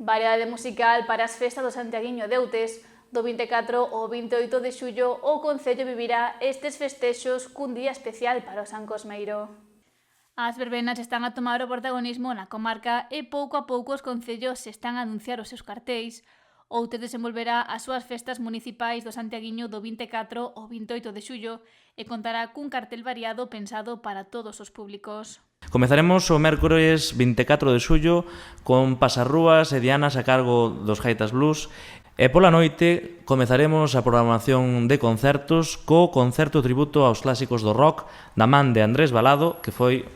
Variedade musical para as festas do Santiaguiño de Outes. Do 24 ao 28 de xullo, o Concello vivirá estes festexos cun día especial para o San Cosmeiro. As verbenas están a tomar o protagonismo na comarca e pouco a pouco os concellos se están a anunciar os seus cartéis. Outes desenvolverá as súas festas municipais do Santiaguiño do 24 ao 28 de xullo e contará cun cartel variado pensado para todos os públicos. Comezaremos o mércores 24 de xullo con pasarrúas e dianas a cargo dos Gaitas Blues e pola noite comezaremos a programación de concertos co concerto tributo aos clásicos do rock da man de Andrés Balado, que foi,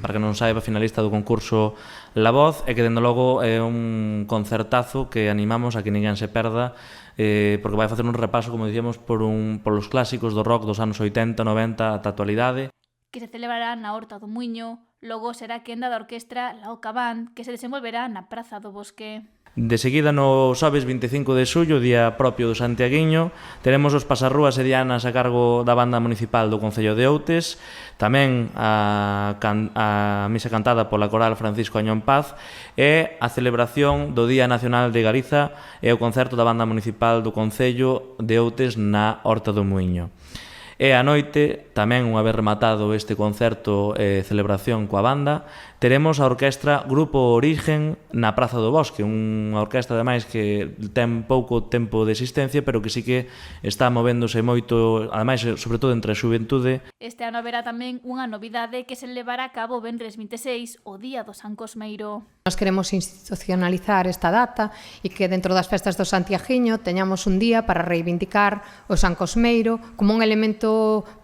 para que non saiba, finalista do concurso La Voz e que, dende logo, é un concertazo que animamos a que ninguén se perda porque vai facer un repaso, como dicíamos, polos clásicos do rock dos anos 80, 90 ata a actualidade. Que se celebrará na Horta do Muiño, logo será quenda da orquestra La Oca Band, que se desenvolverá na Praza do Bosque. De seguida, no xoves 25 de xullo, día propio do Santiaguiño, teremos os pasarrúas e dianas a cargo da banda municipal do Concello de Outes, tamén a misa cantada pola coral Francisco Añón Paz e a celebración do Día Nacional de Galiza e o concerto da banda municipal do Concello de Outes na Horta do Muiño. E a noite, tamén unha vez rematado este concerto e celebración coa banda, teremos a orquestra Grupo Origen na Praza do Bosque, unha orquestra ademais que ten pouco tempo de existencia, pero que sí que está movéndose moito, ademais, sobre todo entre a xuventude. Este ano haberá tamén unha novidade que se levará a cabo o venres 26, o Día do San Cosmeiro. Nos queremos institucionalizar esta data e que dentro das festas do Santiaguiño teñamos un día para reivindicar o San Cosmeiro como un elemento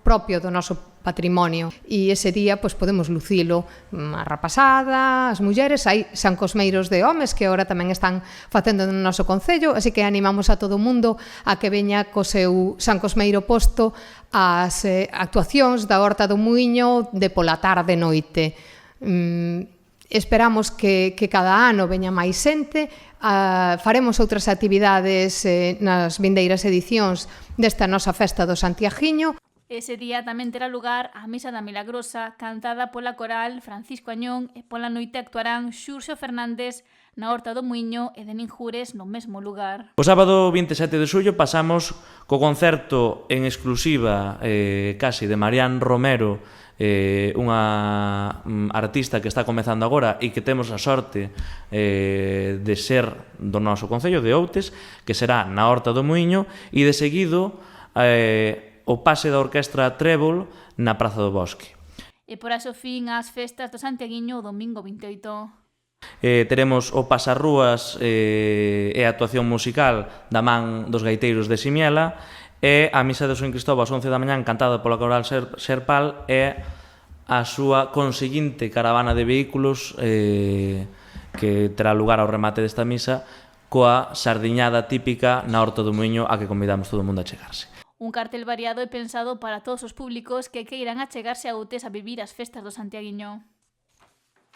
propio do noso patrimonio e ese día pois podemos lucilo a rapazada, as mulleres, hai San Cosmeiros de homes que agora tamén están facendo no noso concello, así que animamos a todo o mundo a que veña co seu San Cosmeiro posto ás actuacións da Horta do Muiño de pola tarde noite. Esperamos que cada ano veña máis xente, faremos outras actividades nas vindeiras edicións desta nosa festa do Santiaguiño. Ese día tamén terá lugar a Misa da Milagrosa, cantada pola coral Francisco Añón, e pola noite actuarán Xurxo Fernández na Horta do Muiño e de Ninjures no mesmo lugar. O sábado 27 de xullo pasamos co concerto en exclusiva casi de Marián Romero, unha artista que está comezando agora e que temos a sorte de ser do noso concello de Outes, que será na Horta do Muiño, e de seguido o pase da orquestra Trébol na Praza do Bosque. E por aso fin ás festas do Santiaguiño o domingo 28. Teremos o pasarrúas e a actuación musical da man dos gaiteiros de Simiela e a misa de San Cristóbal ás 11 da mañá cantada pola coral Serpal e a súa conseguinte caravana de vehículos que terá lugar ao remate desta misa coa sardiñada típica na Horta do Muiño a que convidamos todo o mundo a chegarse. Un cartel variado e pensado para todos os públicos que queiran achegarse a Outes a vivir as festas do Santiaguiño.